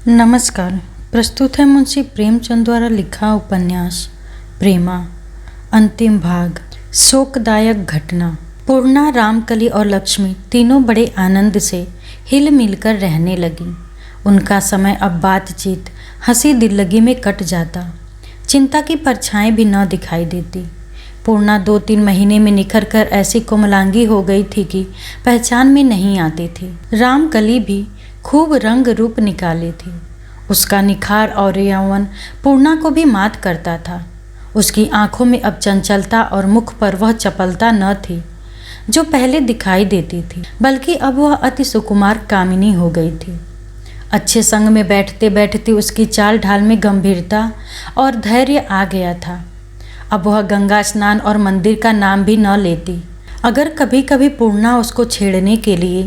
नमस्कार। प्रस्तुत है मुंशी प्रेमचंद द्वारा लिखा उपन्यास प्रेमा, अंतिम भाग। शोकदायक घटना। पूर्णा, रामकली और लक्ष्मी तीनों बड़े आनंद से हिल मिलकर रहने लगी। उनका समय अब बातचीत, हंसी दिल्लगी में कट जाता। चिंता की परछाएं भी न दिखाई देती। पूर्णा 2-3 महीने में निखर कर ऐसी कोमलांगी हो गई थी कि पहचान में नहीं आती थी। रामकली भी खूब रंग रूप निकाले थे। उसका निखार और यौवन पूर्णा को भी मात करता था। उसकी आंखों में अब चंचलता और मुख पर वह चपलता न थी जो पहले दिखाई देती थी, बल्कि अब वह अति सुकुमार कामिनी हो गई थी। अच्छे संग में बैठते बैठते उसकी चाल ढाल में गंभीरता और धैर्य आ गया था। अब वह गंगा स्नान और मंदिर का नाम भी न लेती। अगर कभी कभी पूर्णा उसको छेड़ने के लिए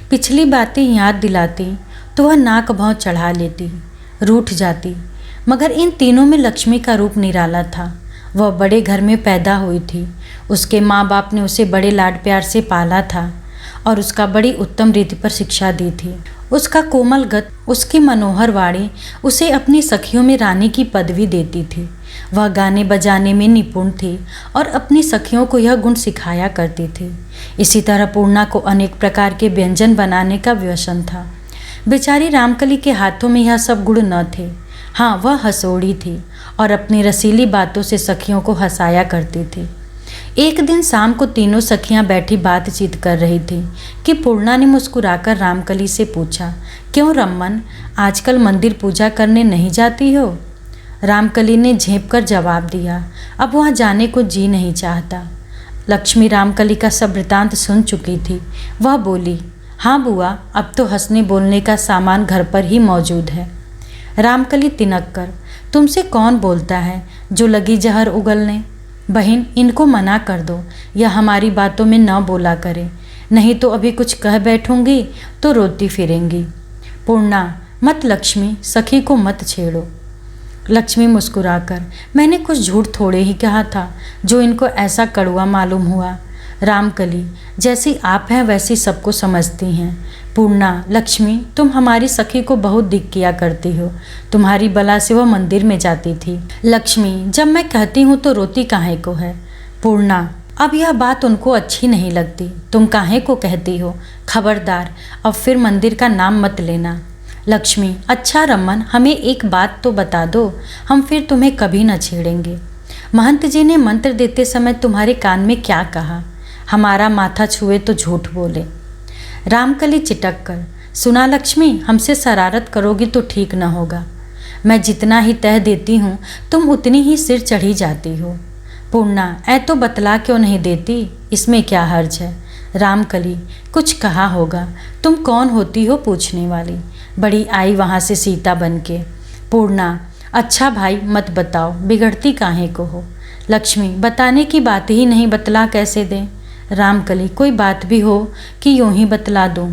पिछली बातें याद दिलाती तो वह नाक भौं चढ़ा लेती, रूठ जाती। मगर इन तीनों में लक्ष्मी का रूप निराला था। वह बड़े घर में पैदा हुई थी। उसके माँ बाप ने उसे बड़े लाड प्यार से पाला था और उसका बड़ी उत्तम रीति पर शिक्षा दी थी। उसका कोमल गत, उसकी मनोहर वाणी उसे अपनी सखियों में रानी की पदवी देती थी। वह गाने बजाने में निपुण थी और अपनी सखियों को यह गुण सिखाया करती थी। इसी तरह पूर्णा को अनेक प्रकार के व्यंजन बनाने का व्यसन था। बेचारी रामकली के हाथों में यह सब गुण न थे। हाँ, वह हंसोड़ी थी और अपनी रसीली बातों से सखियों को हंसाया करती थी। एक दिन शाम को तीनों सखियां बैठी बातचीत कर रही थी कि पूर्णा ने मुस्कुराकर रामकली से पूछा, क्यों रमन, आजकल मंदिर पूजा करने नहीं जाती हो? रामकली ने झेंप कर जवाब दिया, अब वहाँ जाने को जी नहीं चाहता। लक्ष्मी रामकली का सब वृतांत सुन चुकी थी। वह बोली, हाँ बुआ, अब तो हंसने बोलने का सामान घर पर ही मौजूद है। रामकली तिनक कर, तुमसे कौन बोलता है जो लगी जहर उगलने? बहन, इनको मना कर दो या हमारी बातों में न बोला करे, नहीं तो अभी कुछ कह बैठूंगी तो रोती फिरेंगी। पूर्णा, मत लक्ष्मी, सखी को मत छेड़ो। लक्ष्मी मुस्कुराकर, मैंने कुछ झूठ थोड़े ही कहा था जो इनको ऐसा कड़वा मालूम हुआ। रामकली, जैसी आप हैं वैसी सबको समझती हैं। पूर्णा, लक्ष्मी, तुम हमारी सखी को बहुत दिक किया करती हो। तुम्हारी बला से वह मंदिर में जाती थी। लक्ष्मी, जब मैं कहती हूँ तो रोती काहे को है? पूर्णा, अब यह बात उनको अच्छी नहीं लगती। तुम काहे को कहती हो? खबरदार, अब फिर मंदिर का नाम मत लेना। लक्ष्मी, अच्छा रमन, हमें एक बात तो बता दो, हम फिर तुम्हें कभी न छेड़ेंगे। महंत जी ने मंत्र देते समय तुम्हारे कान में क्या कहा? हमारा माथा छुए तो झूठ बोले। रामकली चिटक कर, सुना लक्ष्मी, हमसे शरारत करोगी तो ठीक न होगा। मैं जितना ही तह देती हूँ तुम उतनी ही सिर चढ़ी जाती हो। पूर्णा, तो बतला क्यों नहीं देती? इसमें क्या हर्ज है? रामकली, कुछ कहा होगा। तुम कौन होती हो पूछने वाली? बड़ी आई वहाँ से सीता बन के। पूर्णा, अच्छा भाई मत बताओ, बिगड़ती काहे को हो? लक्ष्मी, बताने की बात ही नहीं, बतला कैसे दें? रामकली, कोई बात भी हो कि यूं ही बतला दूं?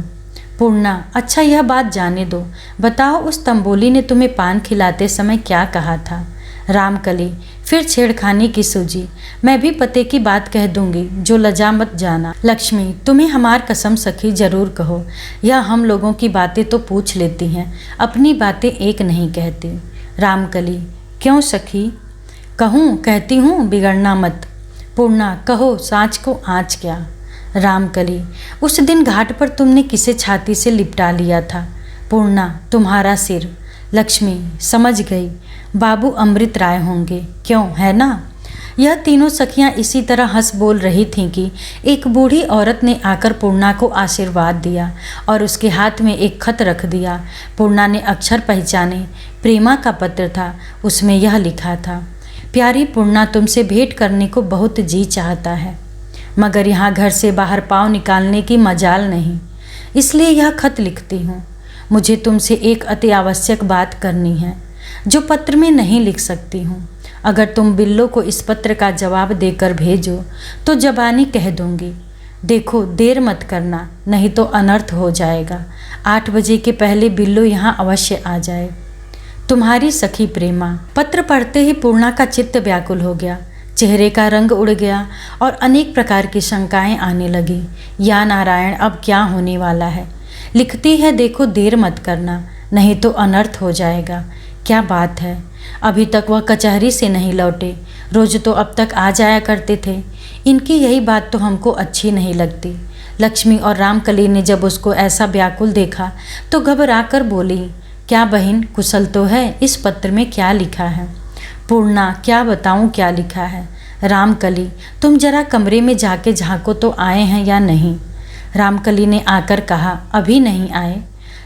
पूर्णा, अच्छा यह बात जाने दो, बताओ उस तंबोली ने तुम्हें पान खिलाते समय क्या कहा था? रामकली, फिर छेड़खानी की सूझी, मैं भी पते की बात कह दूंगी, जो लजा मत जाना। लक्ष्मी, तुम्हें हमार कसम सखी जरूर कहो, यह हम लोगों की बातें तो पूछ लेती हैं, अपनी बातें एक नहीं कहती। रामकली, क्यों सखी? कहूँ, कहती हूँ, बिगड़ना मत। पूर्णा, कहो, साँच को आँच क्या? रामकली, उस दिन घाट पर तुमने किसे छाती से लिपटा लिया था? पूर्णा, तुम्हारा सिर। लक्ष्मी, समझ गई, बाबू अमृत राय होंगे, क्यों, है ना? यह तीनों सखियां इसी तरह हंस बोल रही थीं कि एक बूढ़ी औरत ने आकर पूर्णा को आशीर्वाद दिया और उसके हाथ में एक खत रख दिया। पूर्णा ने अक्षर पहचाने। प्रेमा का पत्र था। उसमें यह लिखा था, प्यारी पूर्णा, तुमसे भेंट करने को बहुत जी चाहता है, मगर यहाँ घर से बाहर पाँव निकालने की मजाल नहीं, इसलिए यह खत लिखती हूँ। मुझे तुमसे एक अति आवश्यक बात करनी है जो पत्र में नहीं लिख सकती हूँ। अगर तुम बिल्लो को इस पत्र का जवाब देकर भेजो तो जबानी कह दूंगी। देखो, देर मत करना, नहीं तो अनर्थ हो जाएगा। 8 बजे के पहले बिल्लो यहाँ अवश्य आ जाए। तुम्हारी सखी प्रेमा। पत्र पढ़ते ही पूर्णा का चित्त व्याकुल हो गया। चेहरे का रंग उड़ गया और अनेक प्रकार की शंकाएं आने लगी। या नारायण, अब क्या होने वाला है? लिखती है, देखो देर मत करना, नहीं तो अनर्थ हो जाएगा। क्या बात है, अभी तक वह कचहरी से नहीं लौटे, रोज तो अब तक आ जाया करते थे। इनकी यही बात तो हमको अच्छी नहीं लगती। लक्ष्मी और रामकली ने जब उसको ऐसा व्याकुल देखा तो घबरा कर बोली, क्या बहन, कुशल तो है? इस पत्र में क्या लिखा है? पूर्णा, क्या बताऊं क्या लिखा है। रामकली, तुम जरा कमरे में जाके झांको तो आए हैं या नहीं। रामकली ने आकर कहा, अभी नहीं आए।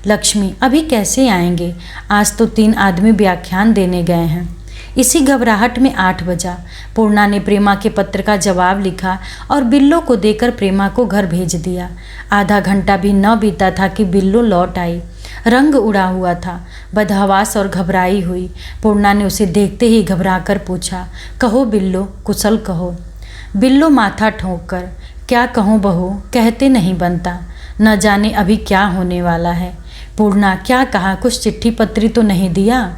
लक्ष्मी, अभी कैसे आएंगे, आज तो 3 आदमी व्याख्यान देने गए हैं। इसी घबराहट में 8 बजा। पूर्णा ने प्रेमा के पत्र का जवाब लिखा और बिल्लो को देकर प्रेमा को घर भेज दिया। आधा घंटा भी न बीता था कि बिल्लो लौट आई। रंग उड़ा हुआ था, बदहवास और घबराई हुई। पूर्णा ने उसे देखते ही घबरा कर पूछा, कहो बिल्लो, कुशल कहो। बिल्लो माथा ठोंक कर, क्या कहूँ बहू, कहते नहीं बनता, न जाने अभी क्या होने वाला है। पूर्णा, क्या कहा, कुछ चिट्ठी पत्री तो नहीं दिया?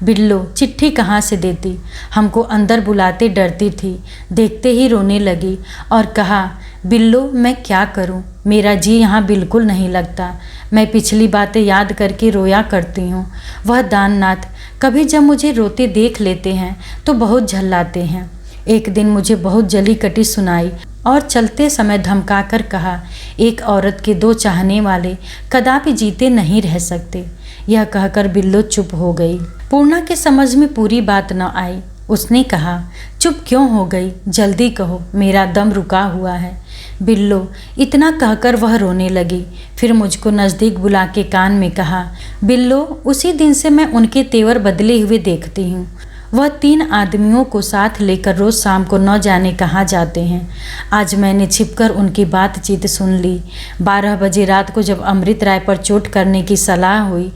बिल्लो, चिट्ठी कहाँ से देती, हमको अंदर बुलाते डरती थी, देखते ही रोने लगी और कहा, बिल्लो मैं क्या करूं, मेरा जी यहाँ बिल्कुल नहीं लगता। मैं पिछली बातें याद करके रोया करती हूँ। वह दाननाथ कभी जब मुझे रोते देख लेते हैं तो बहुत झल्लाते हैं। एक दिन मुझे बहुत जली कटी सुनाई और चलते समय धमका कर कहा, एक औरत के 2 चाहने वाले कदापि जीते नहीं रह सकते। यह कहकर बिल्लो चुप हो गई। पूर्णा के समझ में पूरी बात न आई। उसने कहा, चुप क्यों हो गई, जल्दी कहो, मेरा दम रुका हुआ है। बिल्लो, इतना कहकर वह रोने लगी। फिर मुझको नज़दीक बुला के कान में कहा, बिल्लो, उसी दिन से मैं उनके तेवर बदले हुए देखती हूँ। वह 3 आदमियों को साथ लेकर रोज़ शाम को न जाने कहाँ जाते हैं। आज मैंने छिपकर उनकी बातचीत सुन ली। 12 बजे रात को जब अमृत राय पर चोट करने की सलाह हुई,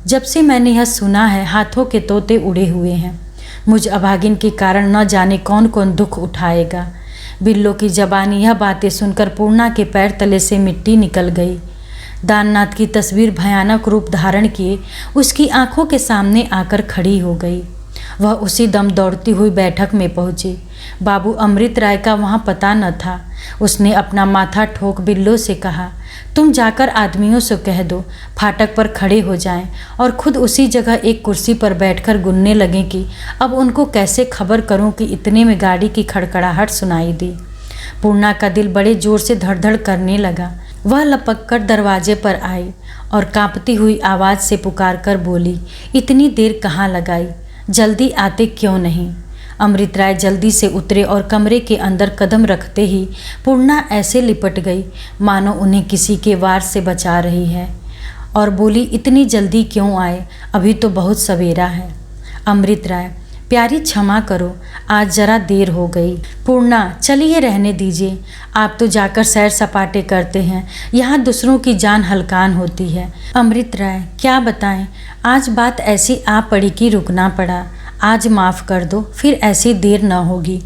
जब से मैंने यह सुना है हाथों के तोते उड़े हुए हैं। मुझ अभागिन के कारण न जाने कौन कौन दुख उठाएगा। बिल्लो की जबानी यह बातें सुनकर पूर्णा के पैर तले से मिट्टी निकल गई। दाननाथ की तस्वीर भयानक रूप धारण किए उसकी आंखों के सामने आकर खड़ी हो गई। वह उसी दम दौड़ती हुई बैठक में पहुंची। बाबू अमृत राय का वहां पता न था। उसने अपना माथा ठोक बिल्लो से कहा, तुम जाकर आदमियों से कह दो फाटक पर खड़े हो जाएं और खुद उसी जगह एक कुर्सी पर बैठकर गुनने लगें कि अब उनको कैसे खबर करूं कि इतने में गाड़ी की खड़खड़ाहट सुनाई दी। पूर्णा का दिल बड़े जोर से धड़धड़ करने लगा। वह लपक कर दरवाजे पर आई और कांपती हुई आवाज़ से पुकार कर बोली, इतनी देर कहाँ लगाई, जल्दी आते क्यों नहीं। अमृत राय जल्दी से उतरे और कमरे के अंदर कदम रखते ही पूर्णा ऐसे लिपट गई मानो उन्हें किसी के वार से बचा रही है और बोली, इतनी जल्दी क्यों आए, अभी तो बहुत सवेरा है। अमृत राय, प्यारी क्षमा करो, आज जरा देर हो गई। पूर्णा, चलिए रहने दीजिए, आप तो जाकर सैर सपाटे करते हैं, यहाँ दूसरों की जान हलकान होती है। अमृत राय, क्या बताएं, आज बात ऐसी आ पड़ी कि रुकना पड़ा। आज माफ़ कर दो, फिर ऐसी देर न होगी।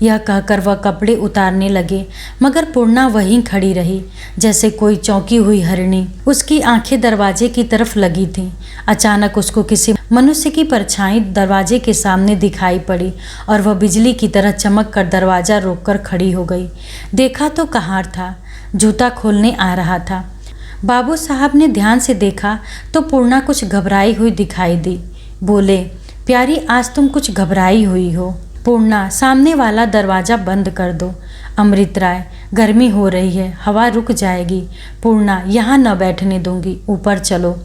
यह कहकर वह कपड़े उतारने लगे, मगर पूर्णा वहीं खड़ी रही जैसे कोई चौंकी हुई हरिणी। उसकी आंखें दरवाजे की तरफ लगी थीं। अचानक उसको किसी मनुष्य की परछाई दरवाजे के सामने दिखाई पड़ी और वह बिजली की तरह चमक कर दरवाज़ा रोककर खड़ी हो गई। देखा तो कहार था, जूता खोलने आ रहा था। बाबू साहब ने ध्यान से देखा तो पूर्णा कुछ घबराई हुई दिखाई दी। बोले, प्यारी, आज तुम कुछ घबराई हुई हो। पूर्णा, सामने वाला दरवाज़ा बंद कर दो। अमृत राय, गर्मी हो रही है, हवा रुक जाएगी। पूर्णा, यहाँ न बैठने दूंगी, ऊपर चलो।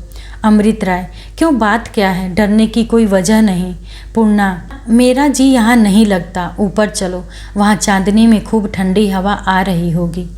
अमृत राय, क्यों, बात क्या है, डरने की कोई वजह नहीं। पूर्णा, मेरा जी यहाँ नहीं लगता, ऊपर चलो, वहाँ चांदनी में खूब ठंडी हवा आ रही होगी।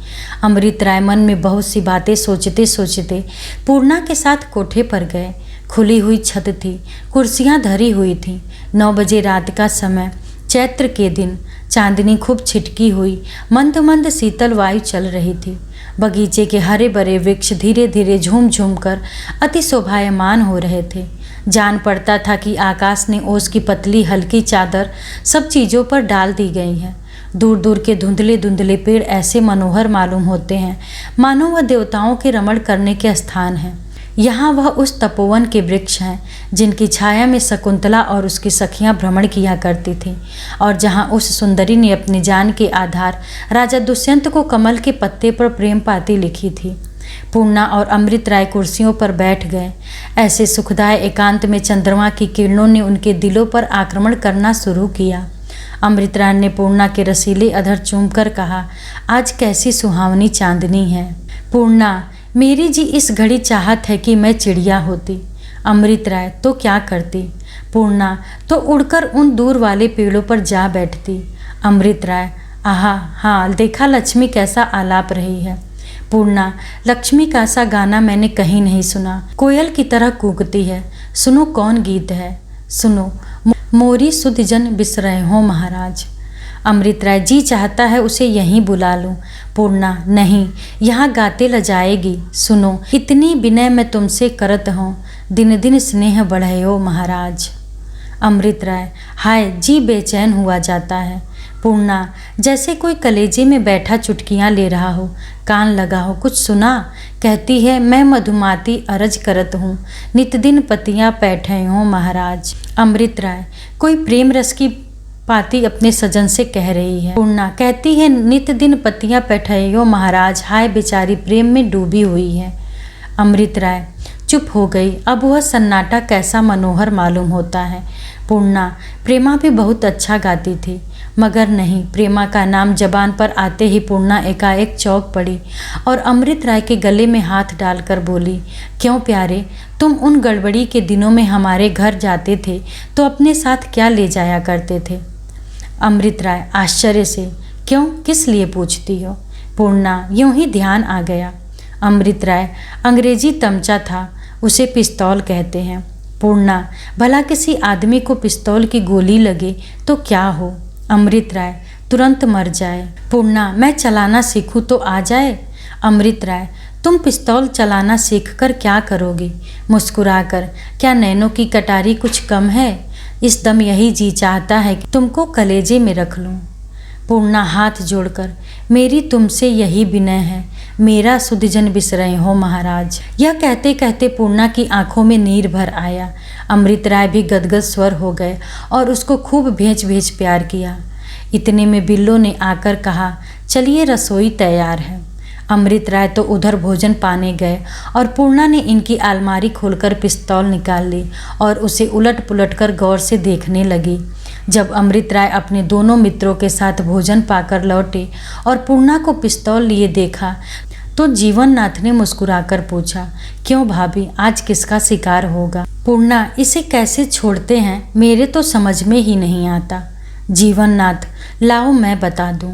अमृत राय मन में बहुत सी बातें सोचते सोचते पूर्णा के साथ कोठे पर गए। खुली हुई छत थी, कुर्सियाँ धरी हुई थीं। 9 बजे रात का समय, चैत्र के दिन, चांदनी खूब छिटकी हुई, मंद मंद शीतल वायु चल रही थी। बगीचे के हरे भरे वृक्ष धीरे धीरे झूम झूम कर अति शोभायमान हो रहे थे। जान पड़ता था कि आकाश ने ओस की पतली हल्की चादर सब चीज़ों पर डाल दी गई है। दूर दूर के धुंधले धुंधले पेड़ ऐसे मनोहर मालूम होते हैं मानो वह देवताओं के रमण करने के स्थान है। यहाँ वह उस तपोवन के वृक्ष हैं जिनकी छाया में शकुंतला और उसकी सखियाँ भ्रमण किया करती थीं और जहाँ उस सुंदरी ने अपनी जान के आधार राजा दुष्यंत को कमल के पत्ते पर प्रेम पाती लिखी थी। पूर्णा और अमृत राय कुर्सियों पर बैठ गए। ऐसे सुखदाय एकांत में चंद्रमा की किरणों ने उनके दिलों पर आक्रमण करना शुरू किया। अमृत राय ने पूर्णा के रसीले अधर चूमकर कहा, आज कैसी सुहावनी चांदनी है। पूर्णा, मेरी जी इस घड़ी चाहत है कि मैं चिड़िया होती। अमृत राय, तो क्या करती? पूर्णा, तो उड़कर उन दूर वाले पेड़ों पर जा बैठती। अमृत राय, आहा, हाँ, देखा लक्ष्मी कैसा आलाप रही है। पूर्णा, लक्ष्मी का सा गाना मैंने कहीं नहीं सुना। कोयल की तरह कूकती है। सुनो कौन गीत है, सुनो, मोरी सुध जन बिसरे हो महाराज। अमृत राय, जी चाहता है उसे यहीं बुला लूं। पूर्णा, नहीं, यहाँ गाते ल जाएगी। सुनो, इतनी विनय मैं तुमसे करत हूँ, दिन दिन स्नेह बढ़े हो महाराज। अमृत राय, हाय, जी बेचैन हुआ जाता है। पूर्णा, जैसे कोई कलेजे में बैठा चुटकियाँ ले रहा हो, कान लगा हो, कुछ सुना? कहती है, मैं मधुमाती अरज करत हूँ, नित दिन पतियाँ पैठे हों महाराज। अमृत राय, कोई प्रेम रस की पाती अपने सजन से कह रही है। पूर्णा कहती है, नित दिन पतियाँ पैठे हो महाराज, हाय बेचारी प्रेम में डूबी हुई है। अमृत राय चुप हो गई। अब वह सन्नाटा कैसा मनोहर मालूम होता है। पूर्णा, प्रेमा भी बहुत अच्छा गाती थी, मगर नहीं। प्रेमा का नाम जबान पर आते ही पूर्णा एकाएक चौंक पड़ी और अमृत राय के गले में हाथ डालकर बोली, क्यों प्यारे, तुम उन गड़बड़ी के दिनों में हमारे घर जाते थे तो अपने साथ क्या ले जाया करते थे? अमृत राय आश्चर्य से, क्यों, किस लिए पूछती हो? पूर्णा, यूं ही ध्यान आ गया। अमृत राय, अंग्रेजी तमचा था, उसे पिस्तौल कहते हैं। पूर्णा, भला किसी आदमी को पिस्तौल की गोली लगे तो क्या हो? अमृत राय, तुरंत मर जाए। पूर्णा, मैं चलाना सीखूं तो आ जाए? अमृत राय, तुम पिस्तौल चलाना सीखकर क्या करोगे? मुस्कुराकर, क्या नैनों की कटारी कुछ कम है? इस दम यही जी चाहता है कि तुमको कलेजे में रख लूं। पूर्णा हाथ जोड़कर, मेरी तुमसे यही विनय है, मेरा सुधजन बिसरे हो महाराज। यह कहते कहते पूर्णा की आंखों में नीर भर आया। अमृत राय भी गदगद स्वर हो गए और उसको खूब भेज भेज प्यार किया। इतने में बिल्लो ने आकर कहा, चलिए रसोई तैयार है। अमृत राय तो उधर भोजन पाने गए और पूर्णा ने इनकी अलमारी खोलकर पिस्तौल निकाल ली और उसे उलट पुलट कर गौर से देखने लगी। जब अमृत राय अपने दोनों मित्रों के साथ भोजन पाकर लौटे और पूर्णा को पिस्तौल लिए देखा तो जीवननाथ ने मुस्कुराकर पूछा, क्यों भाभी, आज किसका शिकार होगा? पूर्णा, इसे कैसे छोड़ते हैं, मेरे तो समझ में ही नहीं आता। जीवननाथ, लाओ मैं बता दूं।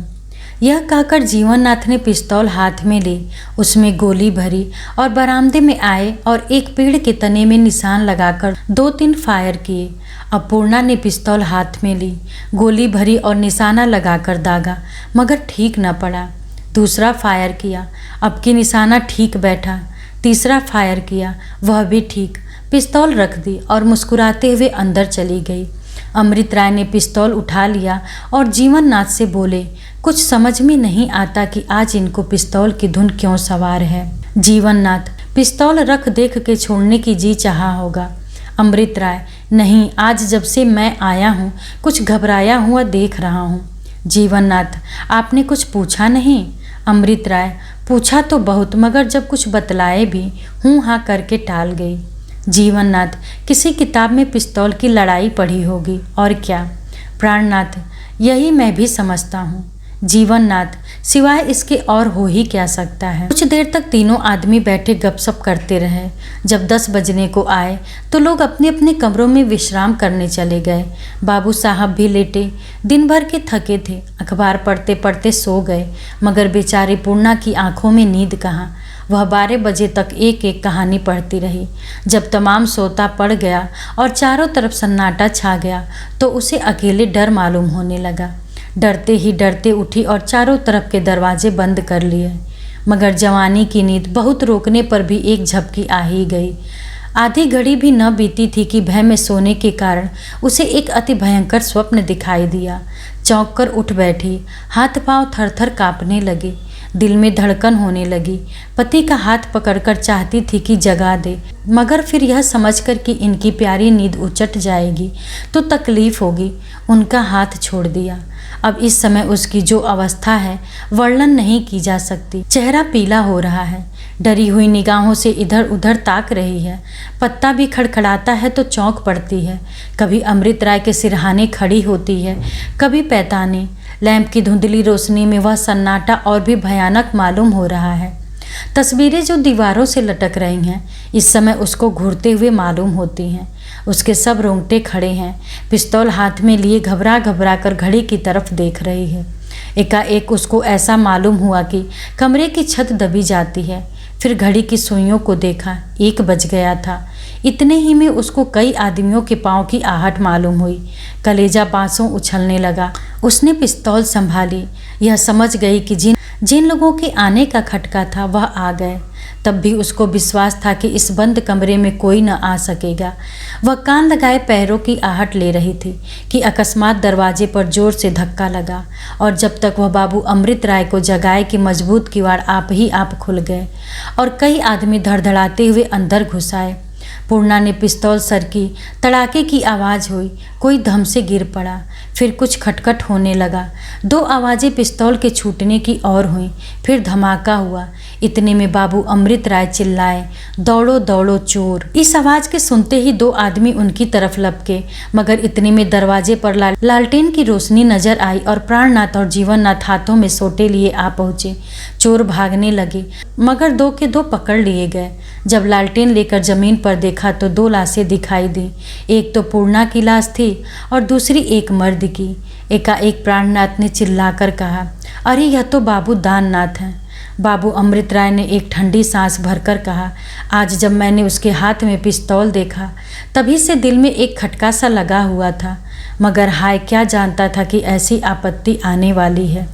यह कहकर जीवननाथ ने पिस्तौल हाथ में ली, उसमें गोली भरी और बरामदे में आए और एक पेड़ के तने में निशान लगाकर 2-3 फायर किए। अब पूर्णा ने पिस्तौल हाथ में ली, गोली भरी और निशाना लगाकर दागा, मगर ठीक न पड़ा। दूसरा फायर किया, अब की निशाना ठीक बैठा। तीसरा फायर किया, वह भी ठीक। पिस्तौल रख दी और मुस्कुराते हुए अंदर चली गई। अमृत राय ने पिस्तौल उठा लिया और जीवननाथ से बोले, कुछ समझ में नहीं आता कि आज इनको पिस्तौल की धुन क्यों सवार है। जीवननाथ, पिस्तौल रख देख के छोड़ने की जी चाहा होगा। अमृत राय, नहीं, आज जब से मैं आया हूँ कुछ घबराया हुआ देख रहा हूँ। जीवननाथ, आपने कुछ पूछा नहीं? अमृत राय, पूछा तो बहुत, मगर जब कुछ बतलाए भी हूँ हाँ करके टाल गई। जीवननाथ, किसी किताब में पिस्तौल की लड़ाई पढ़ी होगी, और क्या? प्राणनाथ, यही मैं भी समझता हूँ। जीवननाथ, सिवाय इसके और हो ही क्या सकता है। कुछ देर तक तीनों आदमी बैठे गपशप करते रहे। जब 10 बजने को आए तो लोग अपने अपने कमरों में विश्राम करने चले गए। बाबू साहब भी लेटे, दिन भर के थके थे, अखबार पढ़ते पढ़ते सो गए, मगर बेचारी पूर्णा की आंखों में नींद कहाँ। वह 12 बजे तक एक एक कहानी पढ़ती रही। जब तमाम सोता पड़ गया और चारों तरफ सन्नाटा छा गया तो उसे अकेले डर मालूम होने लगा। डरते ही डरते उठी और चारों तरफ के दरवाजे बंद कर लिए, मगर जवानी की नींद बहुत रोकने पर भी एक झपकी आ ही गई। आधी घड़ी भी न बीती थी कि भय में सोने के कारण उसे एक अति भयंकर स्वप्न दिखाई दिया। चौंक कर उठ बैठी, हाथ पांव थरथर कांपने लगे। दिल में धड़कन होने लगी। पति का हाथ पकड़कर चाहती थी कि जगा दे, मगर फिर यह समझकर कि इनकी प्यारी नींद उचट जाएगी तो तकलीफ होगी, उनका हाथ छोड़ दिया। अब इस समय उसकी जो अवस्था है वर्णन नहीं की जा सकती। चेहरा पीला हो रहा है, डरी हुई निगाहों से इधर उधर ताक रही है। पत्ता भी खड़खड़ाता है तो चौंक पड़ती है। कभी अमृत राय के सिरहाने खड़ी होती है, कभी पैताने। लैंप की धुंधली रोशनी में वह सन्नाटा और भी भयानक मालूम हो रहा है। तस्वीरें जो दीवारों से लटक रही हैं इस समय उसको घूरते हुए मालूम होती हैं। उसके सब रोंगटे खड़े हैं। पिस्तौल हाथ में लिए घबरा घबरा कर घड़ी की तरफ देख रही है। एकाएक उसको ऐसा मालूम हुआ कि कमरे की छत दबी जाती है। फिर घड़ी की सुइयों को देखा, 1 बज गया था। इतने ही में उसको कई आदमियों के पाँव की आहट मालूम हुई। कलेजा बांसों उछलने लगा। उसने पिस्तौल संभाली। यह समझ गई कि जिन लोगों के आने का खटका था वह आ गए। तब भी उसको विश्वास था कि इस बंद कमरे में कोई न आ सकेगा। वह कान लगाए पैरों की आहट ले रही थी कि अकस्मात दरवाजे पर जोर से धक्का लगा और जब तक वह बाबू अमृत राय को जगाए कि मजबूत किवाड़ आप ही आप खुल गए और कई आदमी धड़धड़ाते हुए अंदर घुस आए। पूर्णा ने पिस्तौल सरकी, तड़ाके की आवाज़ हुई, कोई धम से गिर पड़ा। फिर कुछ खटखट होने लगा। 2 आवाज़ें पिस्तौल के छूटने की और हुई। फिर धमाका हुआ। इतने में बाबू अमृत राय चिल्लाए, दौड़ो दौड़ो चोर। इस आवाज़ के सुनते ही 2 आदमी उनकी तरफ लपके, मगर इतने में दरवाजे पर लालटेन की रोशनी नजर आई और प्राणनाथ और जीवननाथ हाथों में सोटे लिए आ पहुँचे। चोर भागने लगे, मगर 2 के 2 पकड़ लिए गए। जब लालटेन लेकर जमीन पर देखा तो 2 लाशें दिखाई दी। एक तो पूर्णा की लाश थी और दूसरी एक मर्द की। एकाएक प्राणनाथ ने चिल्लाकर कहा, अरे यह तो बाबू दाननाथ हैं। बाबू अमृत राय ने एक ठंडी सांस भरकर कहा, आज जब मैंने उसके हाथ में पिस्तौल देखा तभी से दिल में एक खटका सा लगा हुआ था, मगर हाय क्या जानता था कि ऐसी आपत्ति आने वाली है।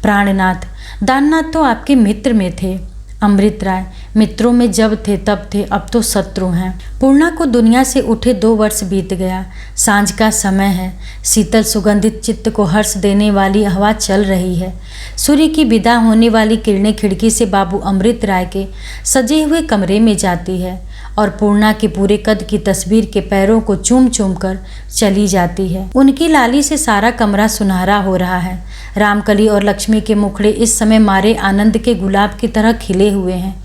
प्राणनाथ, दाननाथ तो आपके मित्र में थे। अमृत राय, मित्रों में जब थे तब थे, अब तो शत्रु हैं। पूर्णा को दुनिया से उठे 2 वर्ष बीत गया। सांझ का समय है। शीतल सुगंधित चित्त को हर्ष देने वाली हवा चल रही है। सूर्य की विदा होने वाली किरणें खिड़की से बाबू अमृत राय के सजे हुए कमरे में जाती है और पूर्णा के पूरे कद की तस्वीर के पैरों को चूम चूम कर चली जाती है। उनकी लाली से सारा कमरा सुनहरा हो रहा है। रामकली और लक्ष्मी के मुखड़े इस समय मारे आनंद के गुलाब की तरह खिले हुए हैं।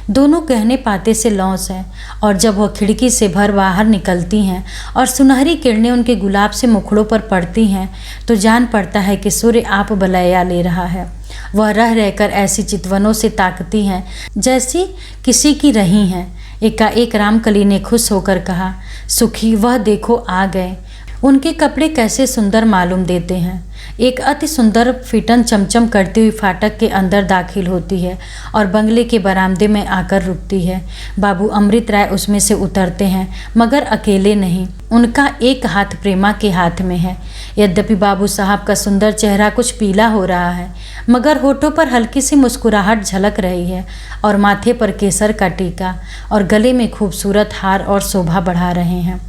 दोनों गहने पाते से लौस हैं और जब वह खिड़की से भर बाहर निकलती हैं और सुनहरी किरणें उनके गुलाब से मुखड़ों पर पड़ती हैं तो जान पड़ता है कि सूर्य आप बलैया ले रहा है। वह रह रहकर ऐसी चितवनों से ताकती हैं जैसी किसी की रही हैं। एकाएक रामकली ने खुश होकर कहा, सुखी वह देखो आ गए। उनके कपड़े कैसे सुंदर मालूम देते हैं। एक अति सुंदर फिटन चमचम करती हुई फाटक के अंदर दाखिल होती है और बंगले के बरामदे में आकर रुकती है। बाबू अमृत राय उसमें से उतरते हैं, मगर अकेले नहीं। उनका एक हाथ प्रेमा के हाथ में है। यद्यपि बाबू साहब का सुंदर चेहरा कुछ पीला हो रहा है, मगर होठों पर हल्की सी मुस्कुराहट झलक रही है और माथे पर केसर का टीका और गले में खूबसूरत हार और शोभा बढ़ा रहे हैं।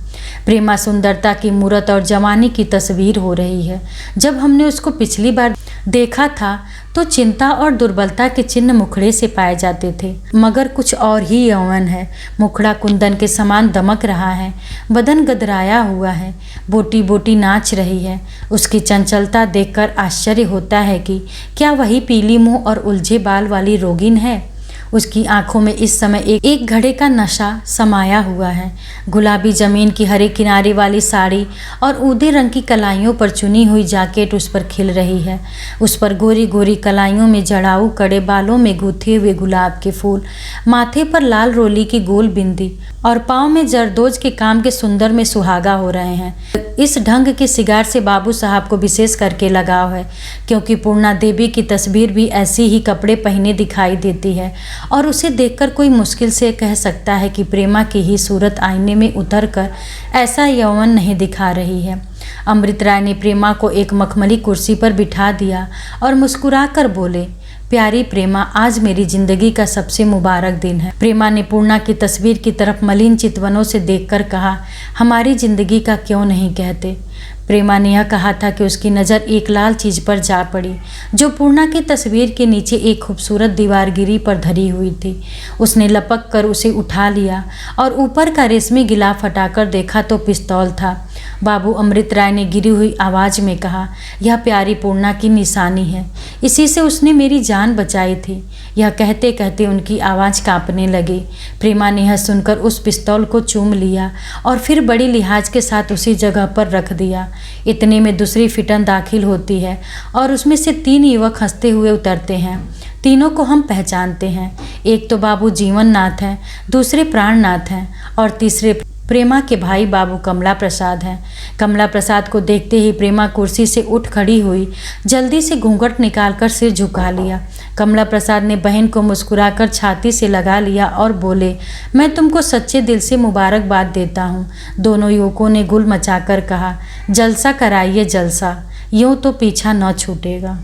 प्रेमा सुंदरता की मूरत और जवानी की तस्वीर हो रही है। जब हमने उसको पिछली बार देखा था तो चिंता और दुर्बलता के चिन्ह मुखड़े से पाए जाते थे, मगर कुछ और ही यौवन है। मुखड़ा कुंदन के समान दमक रहा है, बदन गदराया हुआ है, बोटी बोटी नाच रही है। उसकी चंचलता देखकर आश्चर्य होता है कि क्या वही पीली मुंह और उलझे बाल वाली रोगिन है। उसकी आंखों में इस समय एक घड़े का नशा समाया हुआ है। गुलाबी जमीन की हरे किनारे वाली साड़ी और ऊदे रंग की कलाइयों पर चुनी हुई जैकेट उस पर खिल रही है। उस पर गोरी गोरी कलाइयों में जड़ाऊ कड़े, बालों में गूथे हुए गुलाब के फूल, माथे पर लाल रोली की गोल बिंदी और पाँव में जरदोज के काम के सुंदर में सुहागा हो रहे हैं। इस ढंग के सिगार से बाबू साहब को विशेष करके लगाव है, क्योंकि पूर्णा देवी की तस्वीर भी ऐसी ही कपड़े पहने दिखाई देती है और उसे देखकर कोई मुश्किल से कह सकता है कि प्रेमा की ही सूरत आईने में उतरकर ऐसा यौवन नहीं दिखा रही है। अमृत राय ने प्रेमा को एक मखमली कुर्सी पर बिठा दिया और मुस्कुरा कर बोले, प्यारी प्रेमा, आज मेरी जिंदगी का सबसे मुबारक दिन है। प्रेमा ने पूर्णा की तस्वीर की तरफ मलिन चितवनों से देखकर कहा, हमारी जिंदगी का क्यों नहीं कहते। प्रेमा ने यह कहा था कि उसकी नज़र एक लाल चीज़ पर जा पड़ी जो पूर्णा की तस्वीर के नीचे एक खूबसूरत दीवारगिरी पर धरी हुई थी। उसने लपक कर उसे उठा लिया और ऊपर का रेशमी गिलाफ हटाकर देखा तो पिस्तौल था। बाबू अमृत राय ने गिरी हुई आवाज़ में कहा, यह प्यारी पूर्णा की निशानी है, इसी से उसने मेरी जान बचाई थी। यह कहते कहते उनकी आवाज़ कांपने लगी। प्रेमा ने यह सुनकर उस पिस्तौल को चूम लिया और फिर बड़ी लिहाज के साथ उसी जगह पर रख दिया। इतने में दूसरी फिटन दाखिल होती है और उसमें से 3 युवक हंसते हुए उतरते हैं। तीनों को हम पहचानते हैं। एक तो बाबू जीवन नाथ हैं, दूसरे प्राणनाथ हैं और तीसरे प्रेमा के भाई बाबू कमला प्रसाद हैं। कमला प्रसाद को देखते ही प्रेमा कुर्सी से उठ खड़ी हुई, जल्दी से घूंघट निकालकर सिर झुका लिया। कमला प्रसाद ने बहन को मुस्कुराकर छाती से लगा लिया और बोले, मैं तुमको सच्चे दिल से मुबारकबाद देता हूँ। दोनों युवकों ने गुल मचाकर कहा, जलसा कराइए जलसा, यूँ तो पीछा न छूटेगा।